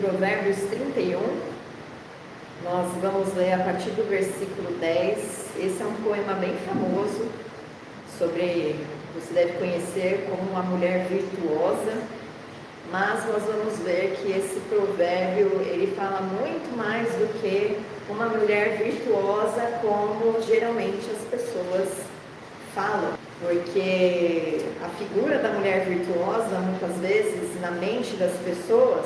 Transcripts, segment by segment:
Provérbios 31, nós vamos ler a partir do versículo 10. Esse é um poema bem famoso, você deve conhecer como uma mulher virtuosa, mas nós vamos ver que esse provérbio, ele fala muito mais do que uma mulher virtuosa como geralmente as pessoas falam, porque a figura da mulher virtuosa, muitas vezes, na mente das pessoas,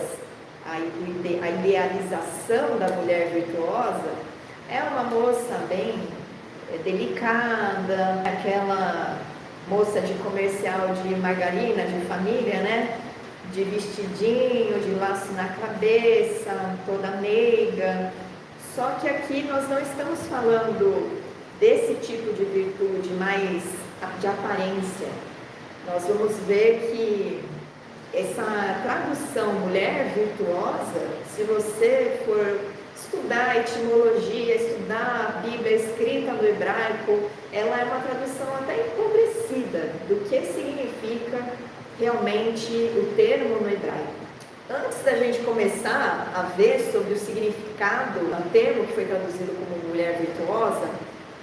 a idealização da mulher virtuosa é uma moça bem delicada, aquela moça de comercial de margarina, de família, né? De vestidinho, de laço na cabeça, toda meiga. Só que aqui nós não estamos falando desse tipo de virtude, mais de aparência. Nós vamos ver que essa tradução mulher virtuosa, se você for estudar a etimologia, estudar a Bíblia escrita no hebraico, ela é uma tradução até empobrecida do que significa realmente o termo no hebraico. Antes da gente começar a ver sobre o significado do termo que foi traduzido como mulher virtuosa,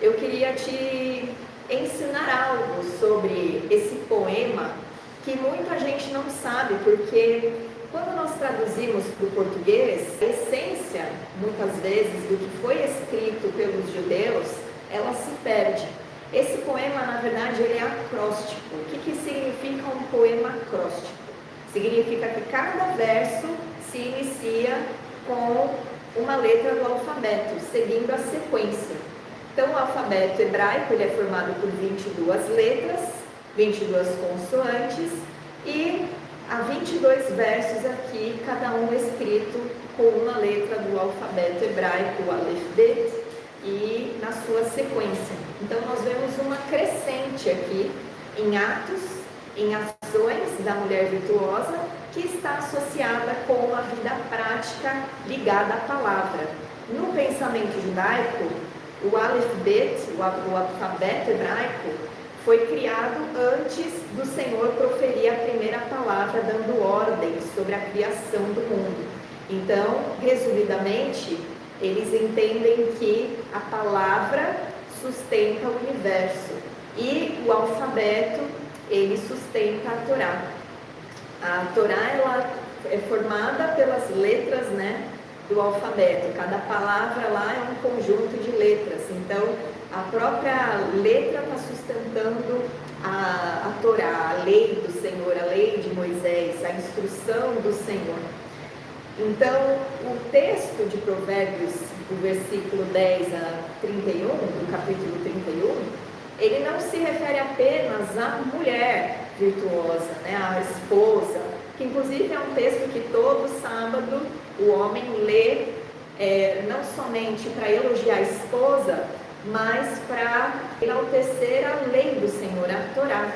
eu queria te ensinar algo sobre esse poema que muita gente não sabe, porque quando nós traduzimos para o português, a essência, muitas vezes, do que foi escrito pelos judeus, ela se perde. Esse poema, na verdade, ele é acróstico. O que significa um poema acróstico? Significa que cada verso se inicia com uma letra do alfabeto, seguindo a sequência. Então, o alfabeto hebraico ele é formado por 22 letras, 22 consoantes, e há 22 versos aqui, cada um escrito com uma letra do alfabeto hebraico, o Aleph Bet, e na sua sequência. Então nós vemos uma crescente aqui em atos, em ações da mulher virtuosa, que está associada com a vida prática ligada à palavra. No pensamento judaico, o Aleph Bet, o alfabeto hebraico, foi criado antes do Senhor proferir a primeira palavra, dando ordem sobre a criação do mundo. Então, resumidamente, eles entendem que a palavra sustenta o universo e o alfabeto, ele sustenta a Torá. A Torá, ela é formada pelas letras, né, do alfabeto. Cada palavra lá é um conjunto de letras. Então, a própria letra está sustentando a Torá, a lei do Senhor, a lei de Moisés, a instrução do Senhor. Então, o texto de Provérbios, do versículo 10 a 31, do capítulo 31, ele não se refere apenas à mulher virtuosa, né, à esposa, que inclusive é um texto que todo sábado o homem lê, não somente para elogiar a esposa, mas para enaltecer a lei do Senhor, a Torá.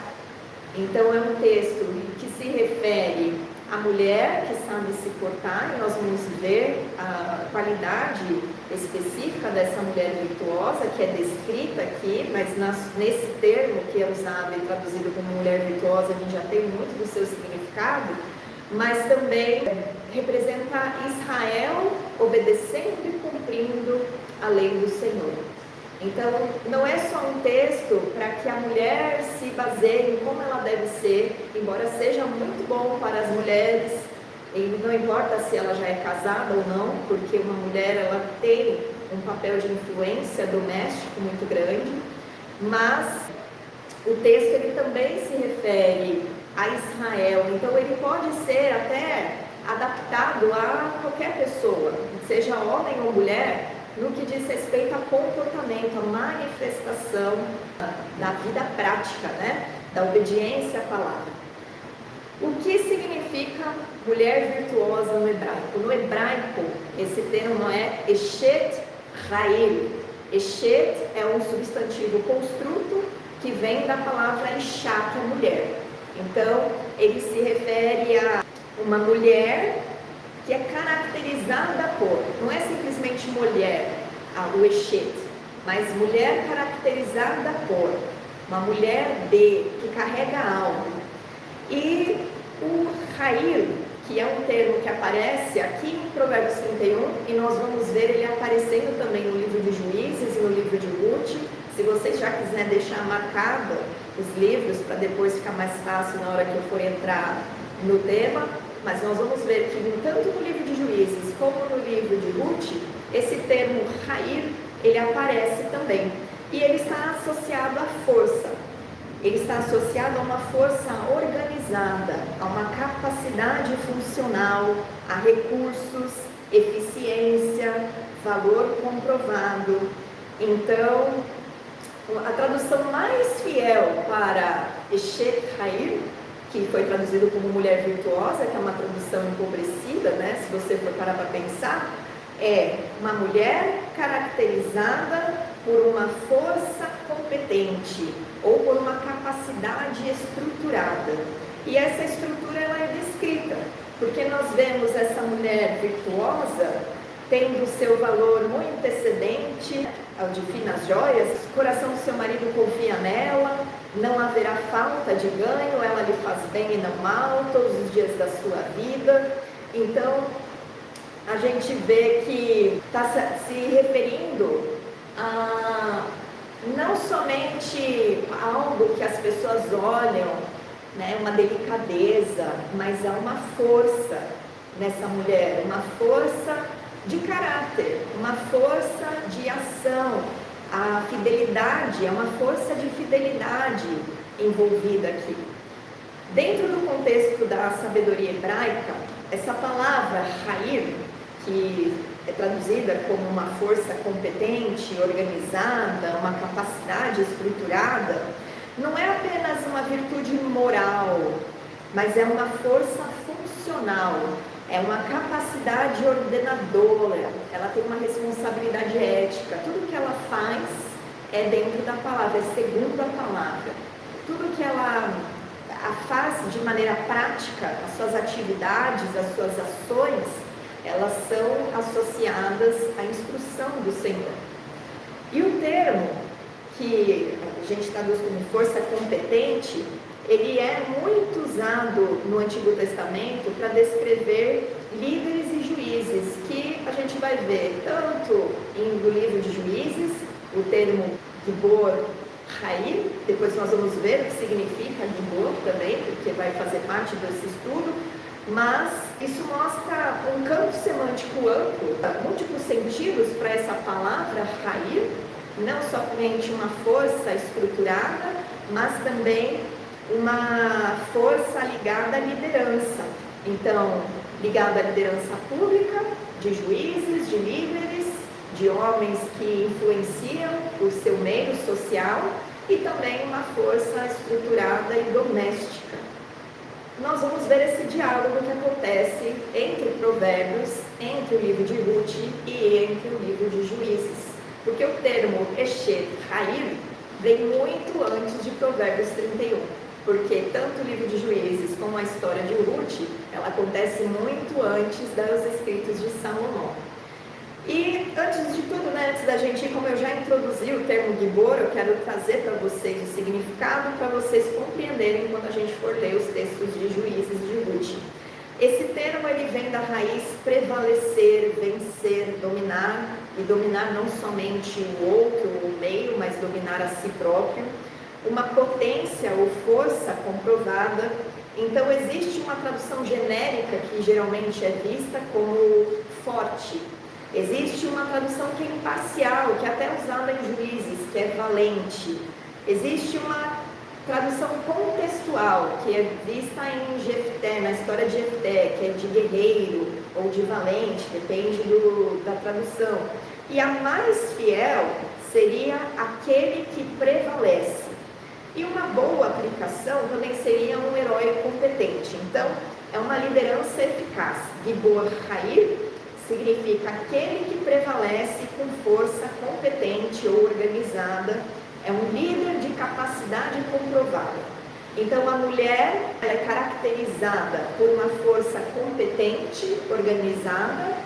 Então é um texto que se refere à mulher que sabe se portar, e nós vamos ver a qualidade específica dessa mulher virtuosa, que é descrita aqui, mas nesse termo que é usado e traduzido como mulher virtuosa, a gente já tem muito do seu significado, mas também representa Israel obedecendo e cumprindo a lei do Senhor. Então, não é só um texto para que a mulher se baseie em como ela deve ser, embora seja muito bom para as mulheres, e não importa se ela já é casada ou não, porque uma mulher ela tem um papel de influência doméstico muito grande, mas o texto ele também se refere a Israel, então ele pode ser até adaptado a qualquer pessoa, seja homem ou mulher, no que diz respeito ao comportamento, à manifestação da vida prática, né? Da obediência à palavra. O que significa mulher virtuosa no hebraico? No hebraico, esse termo é Eshet Rael. Eshet é um substantivo construto que vem da palavra Isha, que é mulher. Então, ele se refere a uma mulher que é caracterizada por, não é simplesmente mulher, o Eshet, mas mulher caracterizada por, uma mulher que carrega algo. E o Rail, que é um termo que aparece aqui em Provérbios 31, e nós vamos ver ele aparecendo também no livro de Juízes e no livro de Ruth. Se vocês já quiserem deixar marcado os livros, para depois ficar mais fácil na hora que eu for entrar no tema, mas nós vamos ver que tanto no livro de Juízes como no livro de Ruth, esse termo Rair, ele aparece também. E ele está associado à força. Ele está associado a uma força organizada, a uma capacidade funcional, a recursos, eficiência, valor comprovado. Então, a tradução mais fiel para Eshet Hair, que foi traduzido como mulher virtuosa, que é uma tradução empobrecida, né? Se você for parar para pensar, é uma mulher caracterizada por uma força competente ou por uma capacidade estruturada. E essa estrutura ela é descrita, porque nós vemos essa mulher virtuosa tendo seu valor muito excedente ao de finas joias, o coração do seu marido confia nela, não haverá falta de ganho, ela lhe faz bem e não mal todos os dias da sua vida. Então, a gente vê que está se referindo a não somente algo que as pessoas olham, né, uma delicadeza, mas há uma força nessa mulher, uma força de caráter, uma força de ação. A fidelidade é uma força de fidelidade envolvida aqui. Dentro do contexto da sabedoria hebraica, essa palavra Hair, que é traduzida como uma força competente, organizada, uma capacidade estruturada, não é apenas uma virtude moral, mas é uma força funcional, é uma capacidade ordenadora, ela tem uma responsabilidade ética, tudo que ela faz é dentro da palavra, é segundo a palavra. Tudo que ela faz de maneira prática, as suas atividades, as suas ações, elas são associadas à instrução do Senhor. E o termo que a gente traduz como força competente, ele é muito usado no Antigo Testamento para descrever líderes e juízes, que a gente vai ver tanto no livro de Juízes, o termo Gibor Hair, depois nós vamos ver o que significa Gibor também, porque vai fazer parte desse estudo, mas isso mostra um campo semântico amplo, múltiplos sentidos para essa palavra Hair, não somente uma força estruturada, mas também uma força ligada à liderança. Então, ligada à liderança pública, de juízes, de líderes, de homens que influenciam o seu meio social, e também uma força estruturada e doméstica. Nós vamos ver esse diálogo que acontece entre Provérbios, entre o livro de Ruth e entre o livro de Juízes. Porque o termo Eshet Hair vem muito antes de Provérbios 31. Porque tanto o livro de Juízes como a história de Ruth, ela acontece muito antes dos escritos de Salomão. E antes de tudo, né, antes da gente ir, como eu já introduzi o termo Gibor, eu quero trazer para vocês o significado para vocês compreenderem quando a gente for ler os textos de Juízes e de Ruth. Esse termo ele vem da raiz prevalecer, vencer, dominar, e dominar não somente o outro, o meio, mas dominar a si próprio. Uma potência ou força comprovada. Então existe uma tradução genérica que geralmente é vista como forte. Existe uma tradução que é imparcial, que é até usada em Juízes, que é valente. Existe uma tradução contextual, que é vista em Jefté, na história de Jefté, que é de guerreiro ou de valente, depende da tradução. E a mais fiel seria aquele que prevalece. E uma boa aplicação também seria um herói competente. Então, é uma liderança eficaz. Gibor Hair significa aquele que prevalece com força competente ou organizada. É um líder de capacidade comprovada. Então, a mulher é caracterizada por uma força competente, organizada,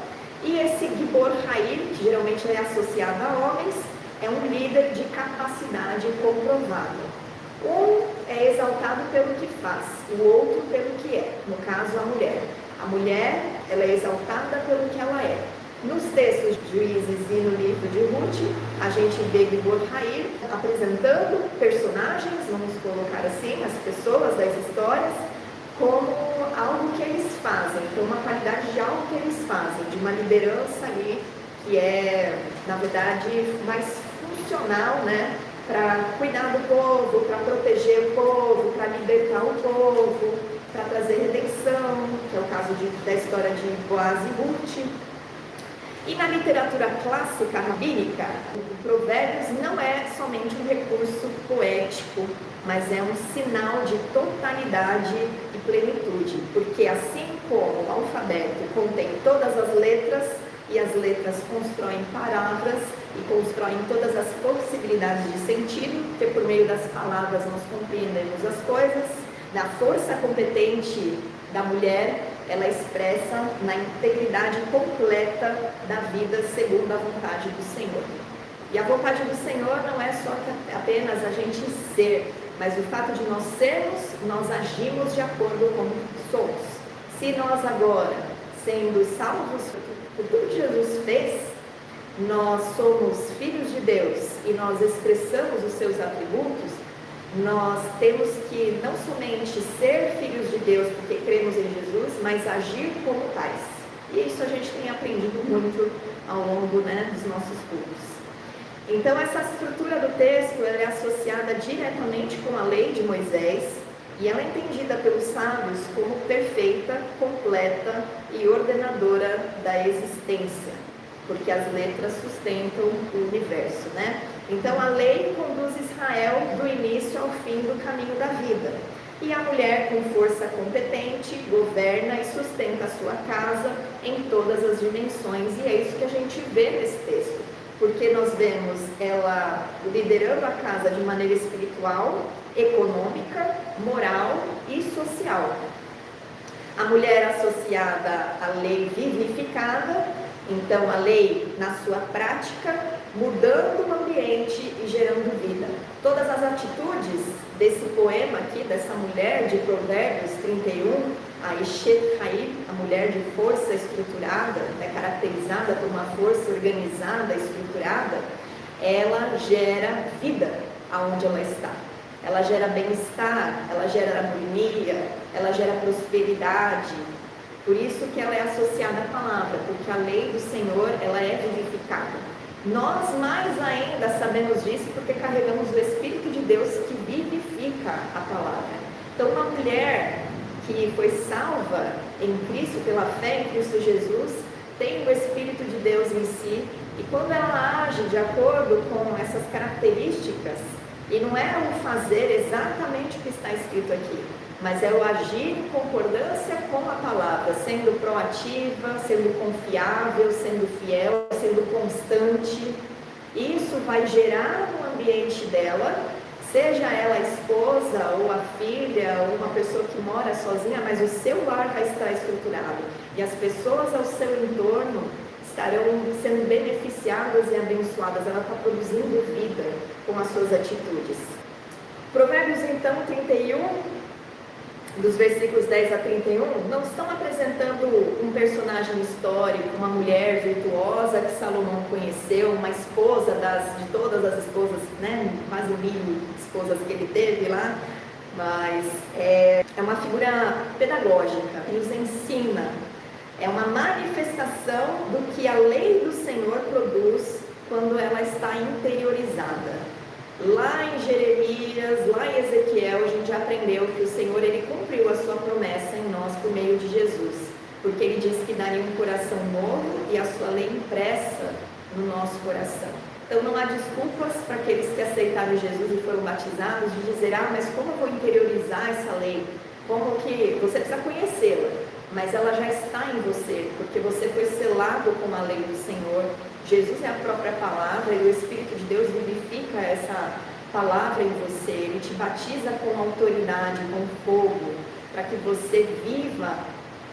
e esse Gibor Hair, que geralmente é associado a homens, é um líder de capacidade comprovada. Um é exaltado pelo que faz, o outro pelo que é, no caso a mulher. A mulher, ela é exaltada pelo que ela é. Nos textos de Juízes e no livro de Ruth, a gente vê Gibor Hair apresentando personagens, vamos colocar assim, as pessoas das histórias, como algo que eles fazem, então uma qualidade de algo que eles fazem, de uma liderança ali que é, na verdade, mais funcional, né? Para cuidar do povo, para proteger o povo, para libertar o povo, para trazer redenção, que é o caso da história de Boaz e Ruth. E na literatura clássica rabínica, o Provérbios não é somente um recurso poético, mas é um sinal de totalidade e plenitude, porque assim como o alfabeto contém todas as letras, e as letras constroem palavras e constroem todas as possibilidades de sentido, porque por meio das palavras nós compreendemos as coisas, da força competente da mulher, ela expressa na integridade completa da vida segundo a vontade do Senhor. E a vontade do Senhor não é só apenas a gente ser, mas o fato de nós sermos, nós agimos de acordo com somos. Se nós agora, sendo salvos por tudo que Jesus fez, nós somos filhos de Deus e nós expressamos os seus atributos, nós temos que não somente ser filhos de Deus porque cremos em Jesus, mas agir como tais. E isso a gente tem aprendido muito ao longo, dos nossos cultos. Então essa estrutura do texto ela é associada diretamente com a lei de Moisés e ela é entendida pelos sábios como perfeita, completa e ordenadora da existência, porque as letras sustentam o universo, Então a lei conduz Israel do início ao fim do caminho da vida. E a mulher com força competente governa e sustenta a sua casa em todas as dimensões. E é isso que a gente vê nesse texto, porque nós vemos ela liderando a casa de maneira espiritual, econômica, moral e social. A mulher associada à lei vivificada, então a lei na sua prática, mudando o ambiente e gerando vida. Todas as atitudes desse poema aqui, dessa mulher de Provérbios 31, a Eshet Hair, a mulher de força estruturada, caracterizada por uma força organizada, estruturada, ela gera vida aonde ela está. Ela gera bem-estar, ela gera harmonia, ela gera prosperidade. Por isso que ela é associada à palavra, porque a lei do Senhor, ela é vivificada. Nós mais ainda sabemos disso porque carregamos o Espírito de Deus que vivifica a palavra. Então uma mulher que foi salva em Cristo, pela fé em Cristo Jesus, tem o Espírito de Deus em si, e quando ela age de acordo com essas características, e não é o fazer exatamente o que está escrito aqui, mas é o agir em concordância com a palavra, sendo proativa, sendo confiável, sendo fiel, sendo constante. Isso vai gerar no ambiente dela, seja ela a esposa ou a filha ou uma pessoa que mora sozinha, mas o seu lar vai estar estruturado e as pessoas ao seu entorno estarão sendo beneficiadas e abençoadas. Ela está produzindo vida com as suas atitudes. Provérbios então 31, dos versículos 10 a 31, não estão apresentando um personagem histórico, uma mulher virtuosa que Salomão conheceu, uma esposa de todas as esposas, quase 1000 esposas que ele teve lá, mas é uma figura pedagógica, que nos ensina, é uma manifestação do que a lei do Senhor produz quando ela está interiorizada. Lá em Jeremias, lá em Ezequiel, a gente já aprendeu que o Senhor, ele cumpriu a sua promessa em nós por meio de Jesus, porque ele disse que daria um coração novo e a sua lei impressa no nosso coração. Então não há desculpas para aqueles que aceitaram Jesus e foram batizados de dizer, mas como eu vou interiorizar essa lei? Como que você precisa conhecê-la, mas ela já está em você, porque você foi selado com a lei do Senhor. Jesus é a própria palavra e o Espírito de Deus vivifica essa palavra em você. Ele te batiza com autoridade, com fogo, para que você viva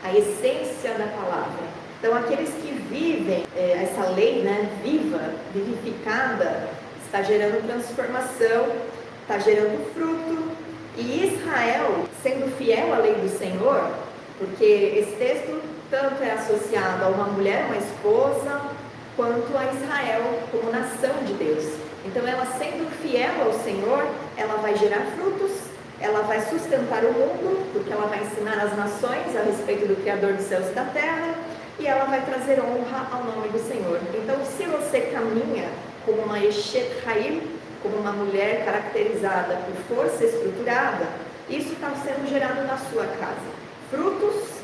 a essência da palavra. Então aqueles que vivem essa lei, viva, vivificada, está gerando transformação, está gerando fruto. E Israel, sendo fiel à lei do Senhor, porque esse texto tanto é associado a uma mulher, uma esposa, quanto a Israel como nação de Deus. Então ela sendo fiel ao Senhor, ela vai gerar frutos, ela vai sustentar o mundo, porque ela vai ensinar as nações a respeito do Criador dos céus e da terra, e ela vai trazer honra ao nome do Senhor. Então, se você caminha como uma Eshet Haim, como uma mulher caracterizada por força estruturada, isso está sendo gerado na sua casa. Frutos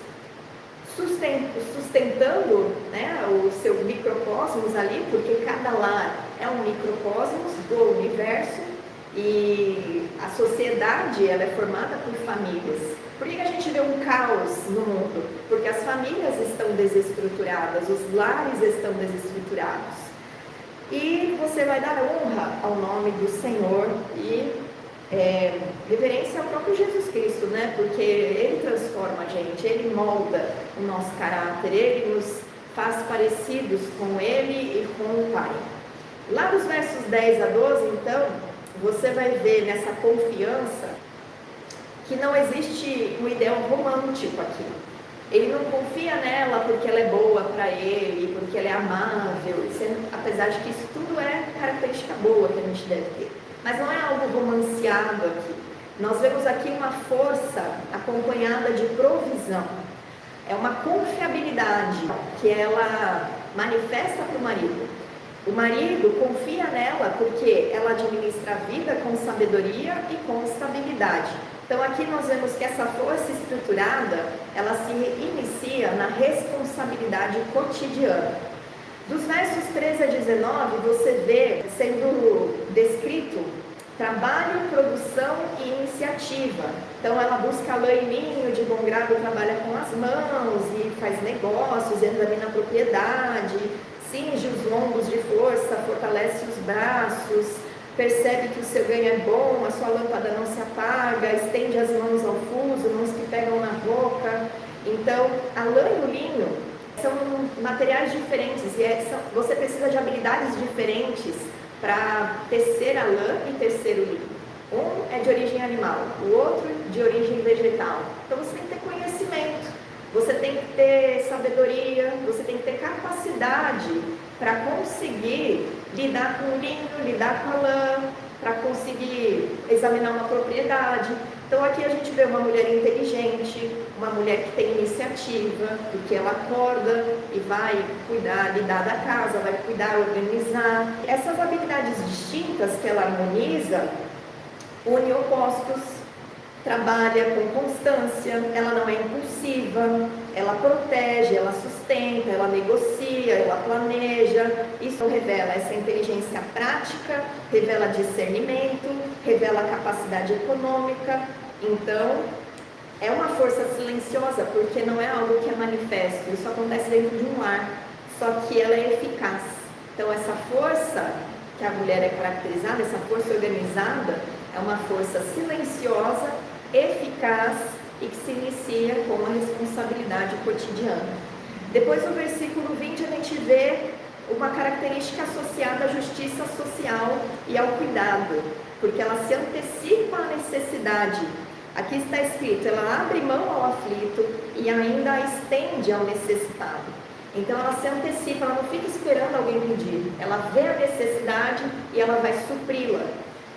sustentando, né, o seu microcosmos ali, porque cada lar é um microcosmos do universo, e a sociedade ela é formada por famílias. Por que a gente vê um caos no mundo? Porque as famílias estão desestruturadas, os lares estão desestruturados. E você vai dar honra ao nome do Senhor e reverência ao próprio Jesus Cristo, né? Porque Ele transforma a gente, Ele molda o nosso caráter, Ele nos faz parecidos com Ele e com o Pai. Lá dos versos 10 a 12, então, você vai ver nessa confiança que não existe um ideal romântico aqui. Ele não confia nela porque ela é boa para ele, porque ela é amável, apesar de que isso tudo é característica boa que a gente deve ter. Mas não é algo romanceado aqui. Nós vemos aqui uma força acompanhada de provisão. É uma confiabilidade que ela manifesta para o marido. O marido confia nela porque ela administra a vida com sabedoria e com estabilidade. Então aqui nós vemos que essa força estruturada, ela se inicia na responsabilidade cotidiana. Dos versos 13 a 19, você vê sendo descrito trabalho, produção e iniciativa. Então ela busca lã e linho, de bom grado trabalha com as mãos e faz negócios, examina a propriedade, cinge os lombos de força, fortalece os braços, percebe que o seu ganho é bom, a sua lâmpada não se apaga, estende as mãos ao fuso, mãos que pegam na boca. Então, a lã e o linho são materiais diferentes e você precisa de habilidades diferentes para tecer a lã e tecer o linho. Um é de origem animal, o outro de origem vegetal. Então, você tem que ter conhecimento, você tem que ter sabedoria, você tem que ter capacidade para conseguir lidar com o linho, lidar com a lã, para conseguir examinar uma propriedade. Então aqui a gente vê uma mulher inteligente, uma mulher que tem iniciativa, porque ela acorda e vai cuidar, lidar da casa, vai cuidar, organizar. Essas habilidades distintas que ela harmoniza, une opostos, trabalha com constância, ela não é impulsiva, ela protege, ela sustenta, ela negocia, ela planeja. Isso revela essa inteligência prática, revela discernimento, revela capacidade econômica. Então, é uma força silenciosa, porque não é algo que é manifesto, isso acontece dentro de um lar, só que ela é eficaz. Então, essa força que a mulher é caracterizada, essa força organizada, é uma força silenciosa, eficaz e que se inicia com a responsabilidade cotidiana. Depois, no versículo 20, a gente vê uma característica associada à justiça social e ao cuidado, porque ela se antecipa à necessidade. Aqui está escrito, ela abre mão ao aflito e ainda a estende ao necessitado. Então ela se antecipa, ela não fica esperando alguém pedir, ela vê a necessidade e ela vai supri-la.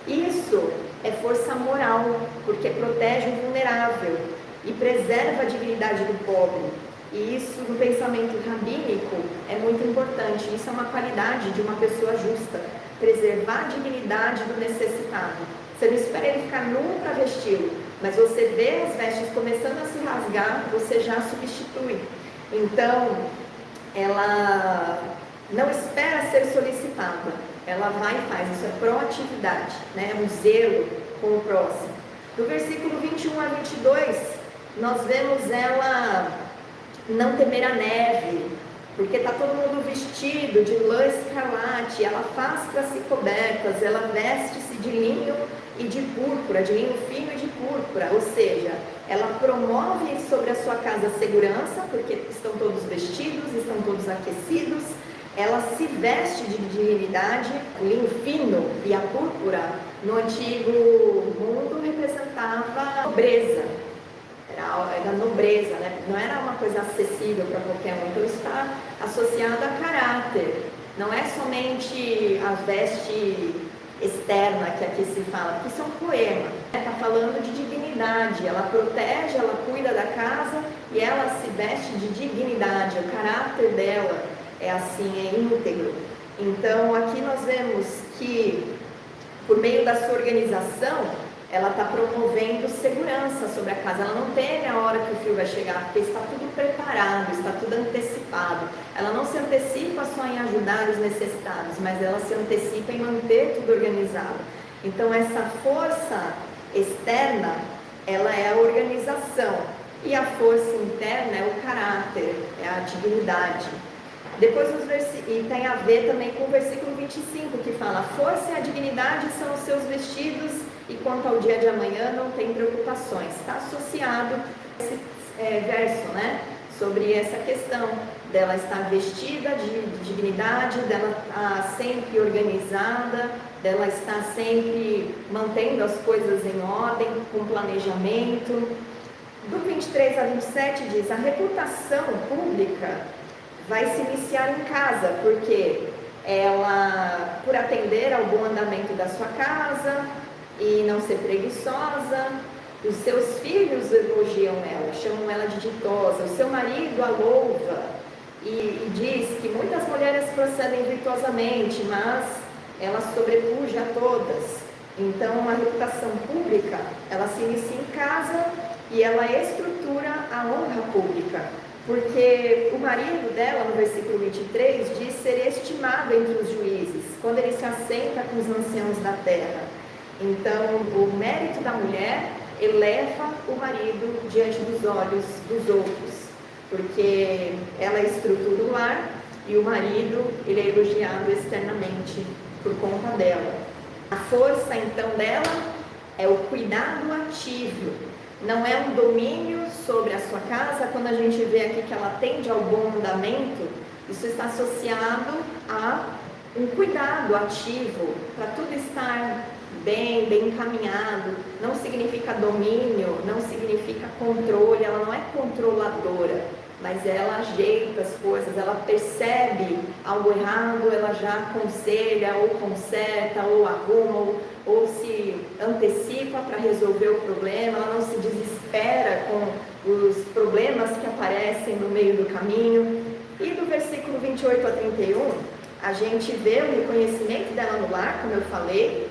Isso é força moral, porque protege o vulnerável e preserva a dignidade do pobre. E isso no pensamento rabínico é muito importante, isso é uma qualidade de uma pessoa justa, preservar a dignidade do necessitado. Você não espera ele ficar nu para vesti-lo, mas você vê as vestes começando a se rasgar, você já substitui. Então, ela não espera ser solicitada, ela vai e faz, isso é proatividade, né? Um zelo com o próximo. Do versículo 21 a 22, nós vemos ela não temer a neve, porque está todo mundo vestido de lã escarlate, ela faz para si cobertas, ela veste-se de linho e de púrpura, de linho fino e de púrpura, ou seja, ela promove sobre a sua casa segurança, porque estão todos vestidos, estão todos aquecidos, ela se veste de dignidade. O linho fino e a púrpura no antigo mundo representava nobreza, era da nobreza, né? Não era uma coisa acessível para qualquer um, então está associado a caráter. Não é somente a veste externa que aqui se fala, que são poema. Está falando de dignidade, ela protege, ela cuida da casa e ela se veste de dignidade, o caráter dela é assim, é íntegro. Então aqui nós vemos que por meio da sua organização, ela está promovendo segurança sobre a casa. Ela não teme a hora que o frio vai chegar, porque está tudo preparado, está tudo antecipado. Ela não se antecipa só em ajudar os necessitados, mas ela se antecipa em manter tudo organizado. Então essa força externa, ela é a organização, e a força interna é o caráter, é a dignidade. Depois e tem a ver também com o versículo 25, que fala: a força e a dignidade são os seus vestidos, e quanto ao dia de amanhã não tem preocupações. Está associado a esse verso, né? Sobre essa questão dela estar vestida de dignidade, dela estar sempre organizada, dela estar sempre mantendo as coisas em ordem, com planejamento. Do 23 a 27 diz: a reputação pública vai se iniciar em casa, porque ela, por atender ao bom andamento da sua casa e não ser preguiçosa, os seus filhos elogiam ela, chamam ela de ditosa, o seu marido a louva e diz que muitas mulheres procedem virtuosamente, mas ela sobrepuja a todas. Então, a reputação pública, ela se inicia em casa e ela estrutura a honra pública. Porque o marido dela, no versículo 23, diz ser estimado entre os juízes, quando ele se assenta com os anciãos da terra. Então, o mérito da mulher eleva o marido diante dos olhos dos outros, porque ela estrutura o lar e o marido, ele é elogiado externamente por conta dela. A força, então, dela é o cuidado ativo. Não é um domínio sobre a sua casa. Quando a gente vê aqui que ela tende ao bom andamento, isso está associado a um cuidado ativo, para tudo estar bem encaminhado. Não significa domínio, não significa controle, ela não é controladora, mas ela ajeita as coisas, ela percebe algo errado, ela já aconselha, ou conserta, ou arruma, ou se antecipa para resolver o problema. Ela não se desespera com os problemas que aparecem no meio do caminho. E do versículo 28 a 31, a gente vê o reconhecimento dela no lar, como eu falei,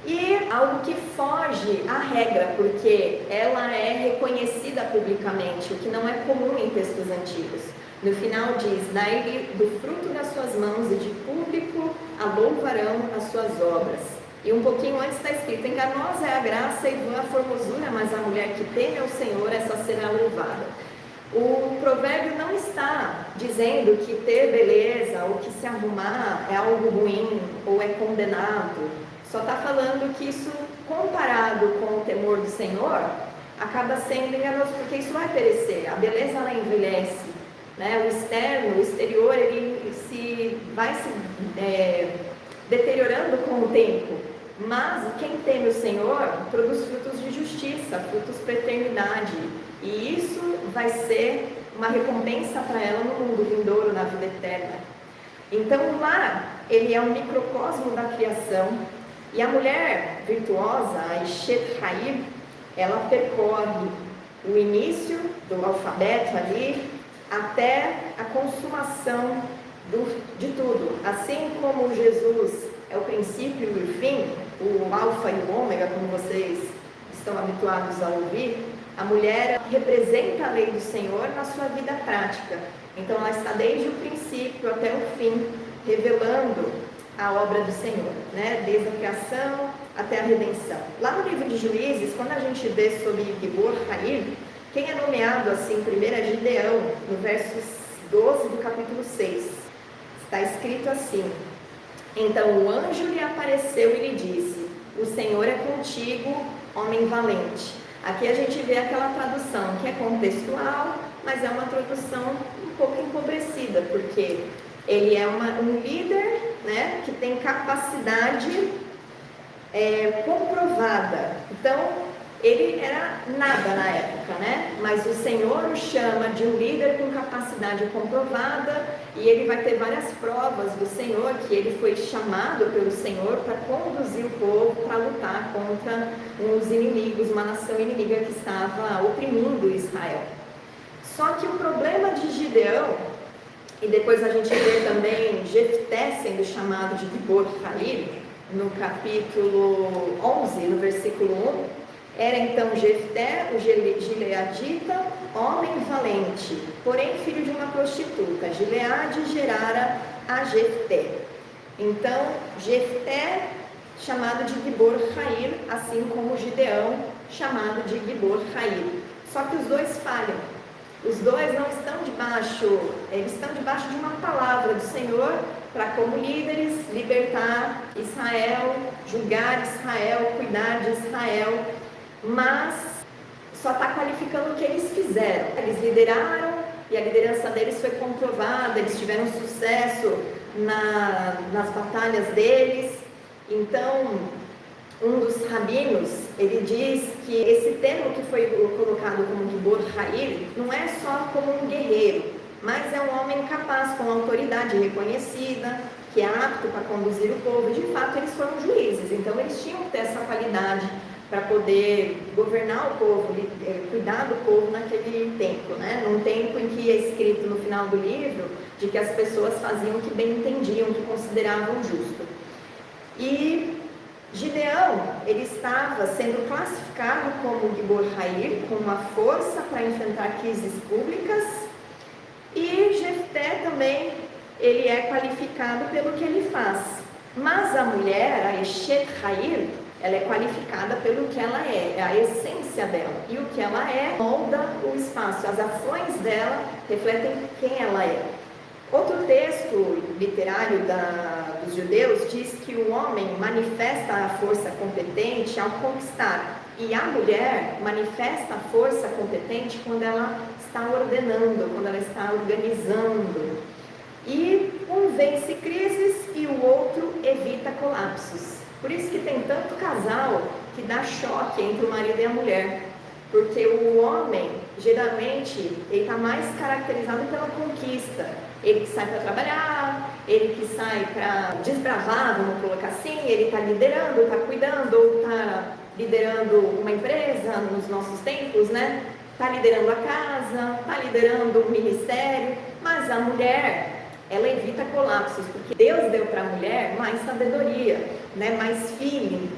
e algo que foge à regra, porque ela é reconhecida publicamente, o que não é comum em textos antigos. No final diz: dai-lhe do fruto das suas mãos e de público a louvarão as suas obras. E um pouquinho antes está escrito: enganosa é a graça e vã a formosura, mas a mulher que teme ao Senhor, essa será louvada. O provérbio não está dizendo que ter beleza ou que se arrumar é algo ruim ou é condenado. Só está falando que isso, comparado com o temor do Senhor, acaba sendo enganoso, porque isso vai perecer. A beleza, ela envelhece, né? O externo, o exterior, ele vai se deteriorando com o tempo. Mas quem teme o Senhor produz frutos de justiça, frutos para a eternidade. E isso vai ser uma recompensa para ela no mundo vindouro, na vida eterna. Então o lar, ele é um microcosmo da criação. E a mulher virtuosa, a Eshet Haim, ela percorre o início do alfabeto ali até a consumação de tudo. Assim como Jesus é o princípio e o fim, o alfa e o ômega, como vocês estão habituados a ouvir, a mulher representa a lei do Senhor na sua vida prática. Então ela está desde o princípio até o fim, revelando a obra do Senhor, né? Desde a criação até a redenção. Lá no livro de Juízes, quando a gente vê sobre Gibor Haim, quem é nomeado assim primeiro é Gideão, no verso 12 do capítulo 6. Está escrito assim: então o anjo lhe apareceu e lhe disse: o Senhor é contigo, homem valente. Aqui a gente vê aquela tradução que é contextual, mas é uma tradução um pouco empobrecida, porque ele é um líder, né, que tem capacidade comprovada. Então, ele era nada na época, né? Mas o Senhor o chama de um líder com capacidade comprovada, e ele vai ter várias provas do Senhor, que ele foi chamado pelo Senhor para conduzir o povo para lutar contra uns inimigos, uma nação inimiga que estava oprimindo Israel. Só que o problema de Gideão, e depois a gente vê também Jefté sendo chamado de Gibor Jair, no capítulo 11, no versículo 1, era então Jefté, o gileadita, homem valente, porém filho de uma prostituta. Gileade gerara a Jefté. Então, Jefté, chamado de Gibor Jair, assim como Gideão, chamado de Gibor Jair. Só que os dois falham. Os dois não estão debaixo, eles estão debaixo de uma palavra do Senhor para, como líderes, libertar Israel, julgar Israel, cuidar de Israel, mas só está qualificando o que eles fizeram. Eles lideraram e a liderança deles foi comprovada, eles tiveram sucesso nas batalhas deles. Então, um dos rabinos, ele diz que esse termo que foi colocado como Gibor Jair não é só como um guerreiro, mas é um homem capaz, com autoridade reconhecida, que é apto para conduzir o povo. De fato, eles foram juízes, então eles tinham que ter essa qualidade para poder governar o povo, cuidar do povo naquele tempo, né? Num tempo em que é escrito no final do livro de que as pessoas faziam o que bem entendiam, o que consideravam justo. E Gideão, ele estava sendo classificado como Gibor Jair, com uma força para enfrentar crises públicas, e Jefté também, ele é qualificado pelo que ele faz. Mas a mulher, a Eshet Jair, ela é qualificada pelo que ela é a essência dela. E o que ela é molda o espaço, as ações dela refletem quem ela é. Outro texto literário dos judeus diz que o homem manifesta a força competente ao conquistar, e a mulher manifesta a força competente quando ela está ordenando, quando ela está organizando. E um vence crises e o outro evita colapsos. Por isso que tem tanto casal que dá choque entre o marido e a mulher, porque o homem, geralmente, ele está mais caracterizado pela conquista. Ele que sai para trabalhar, ele que sai para desbravar, vamos colocar assim, ele está liderando, está cuidando, ou está liderando uma empresa nos nossos tempos, né? Está liderando a casa, está liderando um ministério, mas a mulher, ela evita colapsos, porque Deus deu para a mulher mais sabedoria, né? Mais feeling,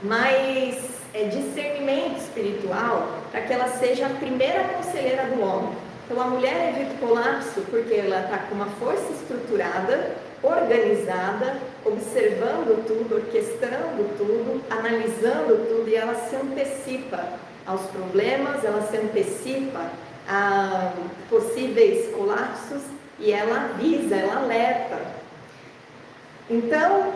mais discernimento espiritual, para que ela seja a primeira conselheira do homem. Então a mulher evita o colapso porque ela está com uma força estruturada, organizada, observando tudo, orquestrando tudo, analisando tudo, e ela se antecipa aos problemas, ela se antecipa a possíveis colapsos, e ela avisa, ela alerta. Então,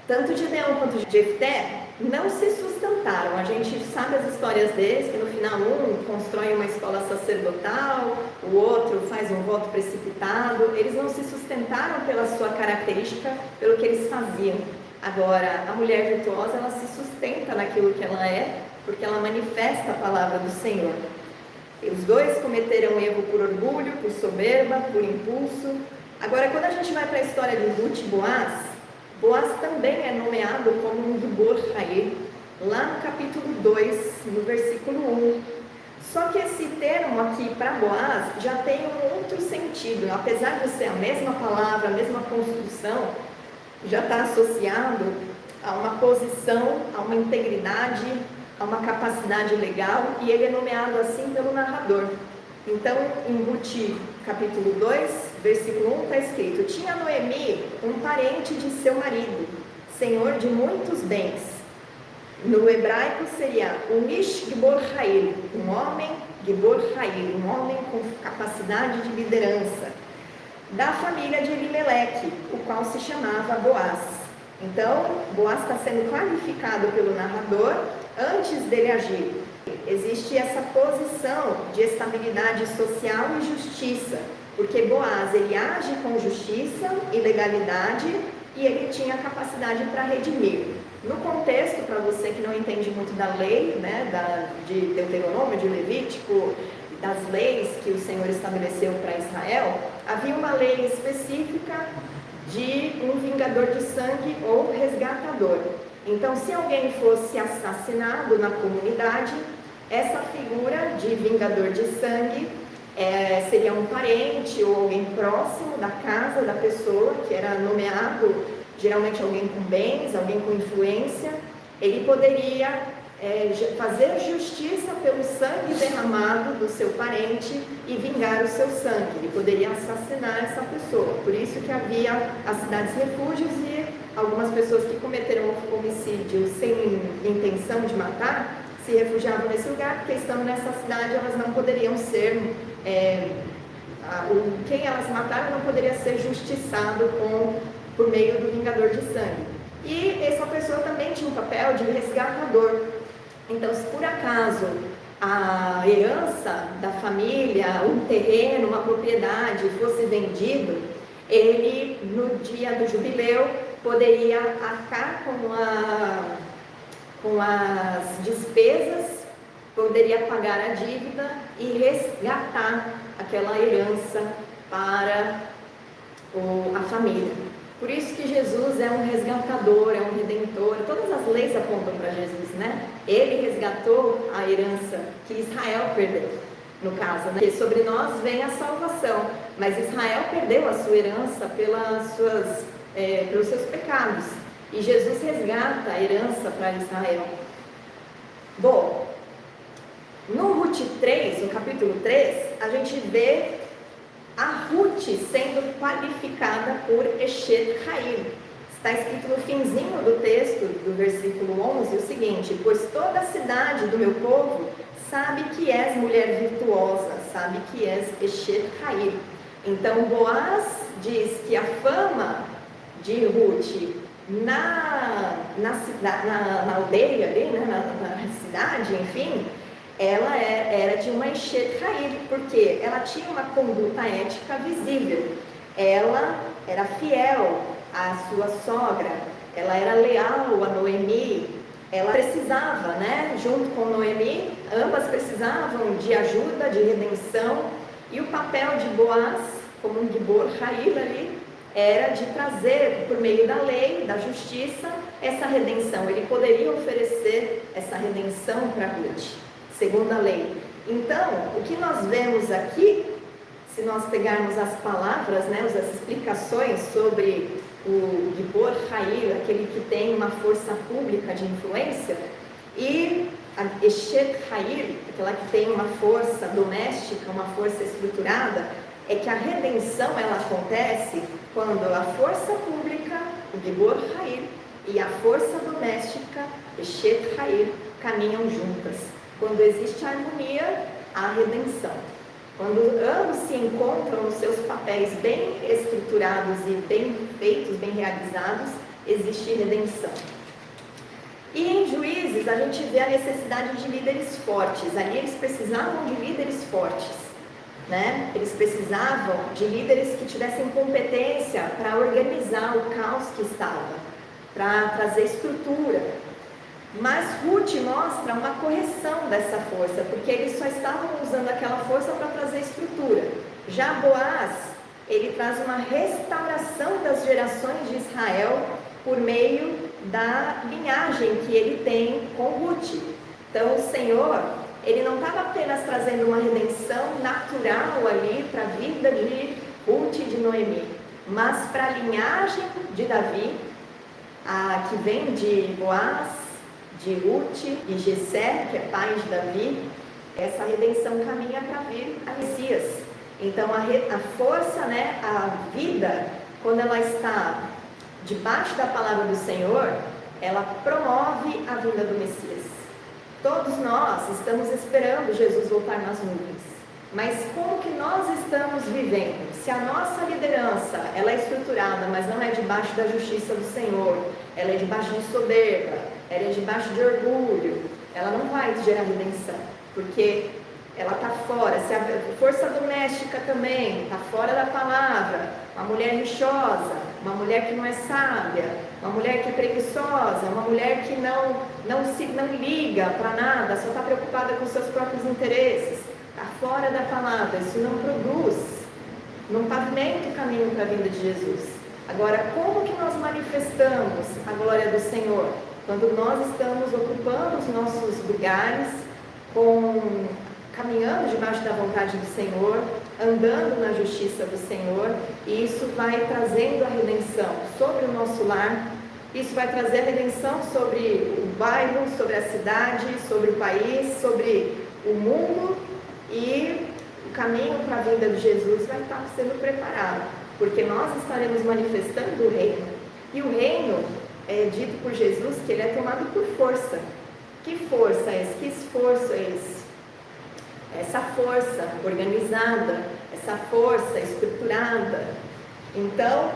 tanto Gideão quanto Jefté não se sustentaram. A gente sabe as histórias deles, que no final um constrói uma escola sacerdotal, o outro faz um voto precipitado. Eles não se sustentaram pela sua característica, pelo que eles faziam. Agora, a mulher virtuosa, ela se sustenta naquilo que ela é, porque ela manifesta a palavra do Senhor. Os dois cometeram erro por orgulho, por soberba, por impulso. Agora, quando a gente vai para a história de Ruth e Boaz, Boaz também é nomeado como um Gibor Jair, lá no capítulo 2, no versículo 1. Só que esse termo aqui para Boaz já tem um outro sentido. Apesar de ser a mesma palavra, a mesma construção, já está associado a uma posição, a uma integridade, a uma capacidade legal, e ele é nomeado assim pelo narrador. Então, em Ruth, capítulo 2, versículo 1, está escrito: tinha Noemi um parente de seu marido, senhor de muitos bens. No hebraico seria um Ish Gibor Jair, um homem Gibor Jair, um homem com capacidade de liderança, da família de Elimeleque, o qual se chamava Boaz. Então, Boaz está sendo qualificado pelo narrador antes dele agir. Existe essa posição de estabilidade social e justiça, porque Boaz, ele age com justiça e legalidade, e ele tinha capacidade para redimir. No contexto, para você que não entende muito da lei, né, de Deuteronômio, de Levítico, das leis que o Senhor estabeleceu para Israel, havia uma lei específica de um vingador de sangue ou resgatador. Então, se alguém fosse assassinado na comunidade, essa figura de vingador de sangue seria um parente ou alguém próximo da casa da pessoa, que era nomeado, geralmente alguém com bens, alguém com influência. Ele poderia fazer justiça pelo sangue derramado do seu parente e vingar o seu sangue. Ele poderia assassinar essa pessoa. Por isso que havia as cidades refúgios e algumas pessoas que cometeram homicídio sem intenção de matar se refugiavam nesse lugar, porque estando nessa cidade elas não poderiam ser, quem elas mataram não poderia ser justiçado por meio do vingador de sangue. E essa pessoa também tinha um papel de resgatador. Então, se por acaso a herança da família, um terreno, uma propriedade fosse vendido, ele, no dia do jubileu, poderia arcar com as despesas, poderia pagar a dívida e resgatar aquela herança para a família. Por isso que Jesus é um resgatador, é um redentor. Todas as leis apontam para Jesus, né? Ele resgatou a herança que Israel perdeu, no caso, né? Porque sobre nós vem a salvação, mas Israel perdeu a sua herança pelos seus pecados. E Jesus resgata a herança para Israel. Bom, no Ruth 3, no capítulo 3, a gente vê a Ruth sendo qualificada por Eshet Hail. Está escrito no finzinho do texto, do versículo 11, o seguinte: pois toda a cidade do meu povo sabe que és mulher virtuosa, sabe que és Eshet Hail. Então Boaz diz que a fama de Ruth na aldeia ali, né, na cidade, enfim, ela era de uma Eshet Hail, porque ela tinha uma conduta ética visível. Ela era fiel à sua sogra, ela era leal a Noemi, ela precisava, né, junto com Noemi, ambas precisavam de ajuda, de redenção, e o papel de Boaz, como um Gibor Hail ali, era de trazer, por meio da lei, da justiça, essa redenção. Ele poderia oferecer essa redenção para Ruth, segundo a lei. Então, o que nós vemos aqui, se nós pegarmos as palavras, né, as explicações sobre o Gibor Hail, aquele que tem uma força pública de influência, e a Eshet Hail, aquela que tem uma força doméstica, uma força estruturada, é que a redenção ela acontece quando a força pública, o Gibor Hail, e a força doméstica, Eshet Hail, caminham juntas. Quando existe harmonia, há redenção. Quando ambos se encontram nos seus papéis bem estruturados e bem feitos, bem realizados, existe redenção. E em Juízes, a gente vê a necessidade de líderes fortes. Ali eles precisavam de líderes fortes, né? Eles precisavam de líderes que tivessem competência para organizar o caos que estava, para trazer estrutura. Mas Ruth mostra uma correção dessa força, porque eles só estavam usando aquela força para trazer estrutura. Já Boaz, ele traz uma restauração das gerações de Israel por meio da linhagem que ele tem com Ruth. Então o Senhor, ele não estava apenas trazendo uma redenção natural ali para a vida de Ruth e de Noemi, mas para a linhagem de Davi, que vem de Boaz, de Ruth e Jessé, que é pai de Davi, essa redenção caminha para vir a Messias. Então a força, né, a vida, quando ela está debaixo da palavra do Senhor, ela promove a vinda do Messias. Todos nós estamos esperando Jesus voltar nas nuvens, mas como que nós estamos vivendo? Se a nossa liderança ela é estruturada, mas não é debaixo da justiça do Senhor, ela é debaixo de soberba, ela é debaixo de orgulho, ela não vai gerar redenção, porque ela está fora. Se a força doméstica também está fora da palavra, uma mulher lixosa, uma mulher que não é sábia, uma mulher que é preguiçosa, uma mulher que não liga para nada, só está preocupada com seus próprios interesses, está fora da palavra. Isso não produz, não pavimenta o caminho para a vinda de Jesus. Agora, como que nós manifestamos a glória do Senhor? Quando nós estamos ocupando os nossos lugares, caminhando debaixo da vontade do Senhor, andando na justiça do Senhor, e isso vai trazendo a redenção sobre o nosso lar, isso vai trazer a redenção sobre o bairro, sobre a cidade, sobre o país, sobre o mundo, e o caminho para a vinda de Jesus vai estar sendo preparado, porque nós estaremos manifestando o reino. E o reino é dito por Jesus que ele é tomado por força. Que força é esse? Que esforço é esse? Essa força organizada, essa força estruturada. Então,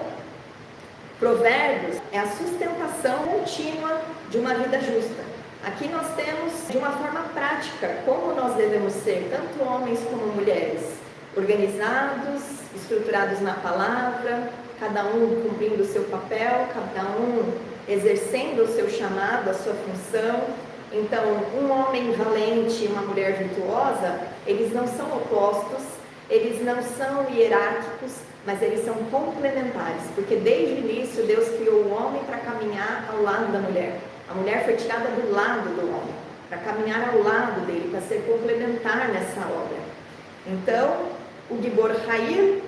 Provérbios é a sustentação contínua de uma vida justa. Aqui nós temos, de uma forma prática, como nós devemos ser, tanto homens como mulheres, organizados, estruturados na palavra, cada um cumprindo o seu papel, cada um exercendo o seu chamado, a sua função. Então, um homem valente e uma mulher virtuosa, eles não são opostos, eles não são hierárquicos, mas eles são complementares, porque desde o início Deus criou o homem para caminhar ao lado da mulher. A mulher foi tirada do lado do homem, para caminhar ao lado dele, para ser complementar nessa obra. Então, o Gibor Hair,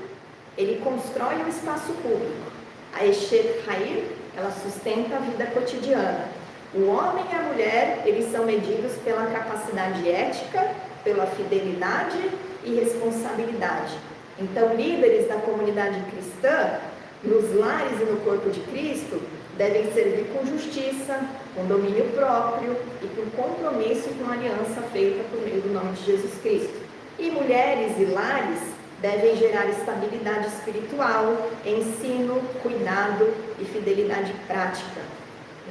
ele constrói o espaço público. A Eshet Hair, ela sustenta a vida cotidiana. O homem e a mulher, eles são medidos pela capacidade ética, pela fidelidade e responsabilidade. Então, líderes da comunidade cristã, nos lares e no corpo de Cristo, devem servir com justiça, com domínio próprio e com compromisso com a aliança feita por meio do nome de Jesus Cristo. E mulheres e lares devem gerar estabilidade espiritual, ensino, cuidado e fidelidade prática.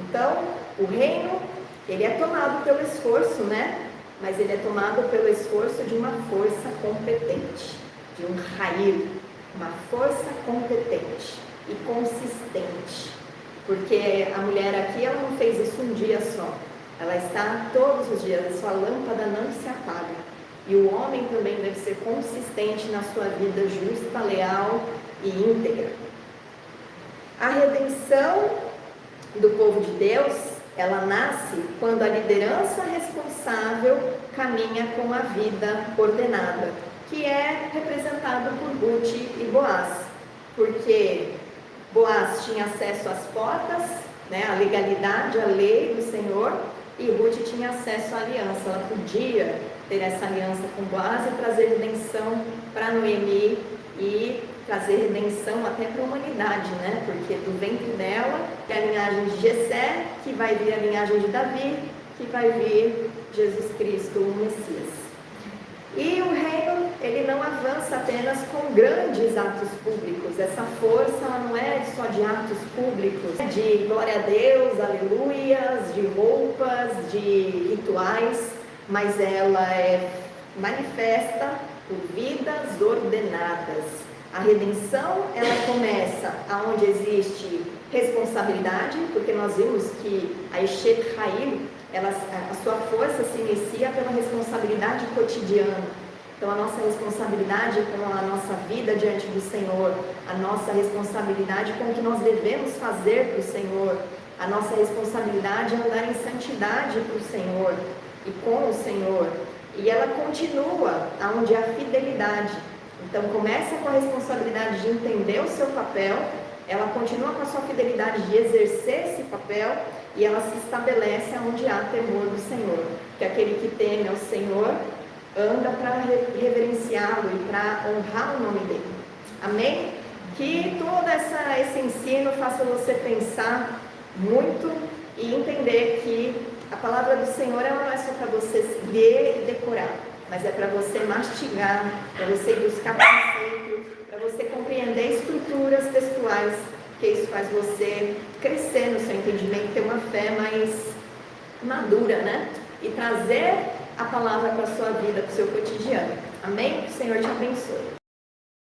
Então, o reino, ele é tomado pelo esforço, né? Mas ele é tomado pelo esforço de uma força competente, de um Hair, uma força competente e consistente. Porque a mulher aqui, ela não fez isso um dia só. Ela está todos os dias, a sua lâmpada não se apaga. E o homem também deve ser consistente na sua vida justa, leal e íntegra. A redenção do povo de Deus, ela nasce quando a liderança responsável caminha com a vida ordenada, que é representado por Ruth e Boaz, porque Boaz tinha acesso às portas, né, à legalidade, à lei do Senhor, e Ruth tinha acesso à aliança. Ela podia ter essa aliança com Boaz e trazer redenção para Noemi e trazer redenção até para a humanidade, né? Porque do ventre dela é a linhagem de Jessé, que vai vir a linhagem de Davi, que vai vir Jesus Cristo, o Messias. E o reino, ele não avança apenas com grandes atos públicos. Essa força, ela não é só de atos públicos, de glória a Deus, aleluias, de roupas, de rituais, mas ela é manifesta por vidas ordenadas. A redenção, ela começa aonde existe responsabilidade, porque nós vimos que a Eshet Hair, a sua força se inicia pela responsabilidade cotidiana. Então, a nossa responsabilidade com a nossa vida diante do Senhor, a nossa responsabilidade com o que nós devemos fazer para o Senhor, a nossa responsabilidade é andar em santidade para o Senhor e com o Senhor. E ela continua aonde há fidelidade. Então, começa com a responsabilidade de entender o seu papel, ela continua com a sua fidelidade de exercer esse papel e ela se estabelece onde há temor do Senhor. Que aquele que teme ao Senhor anda para reverenciá-lo e para honrar o nome dele. Amém? Que todo esse ensino faça você pensar muito e entender que a palavra do Senhor ela não é só para você ler e decorar, mas é para você mastigar, para você buscar princípios, para você compreender estruturas textuais, que isso faz você crescer no seu entendimento, ter uma fé mais madura, né? E trazer a palavra para a sua vida, para o seu cotidiano. Amém? Que o Senhor te abençoe.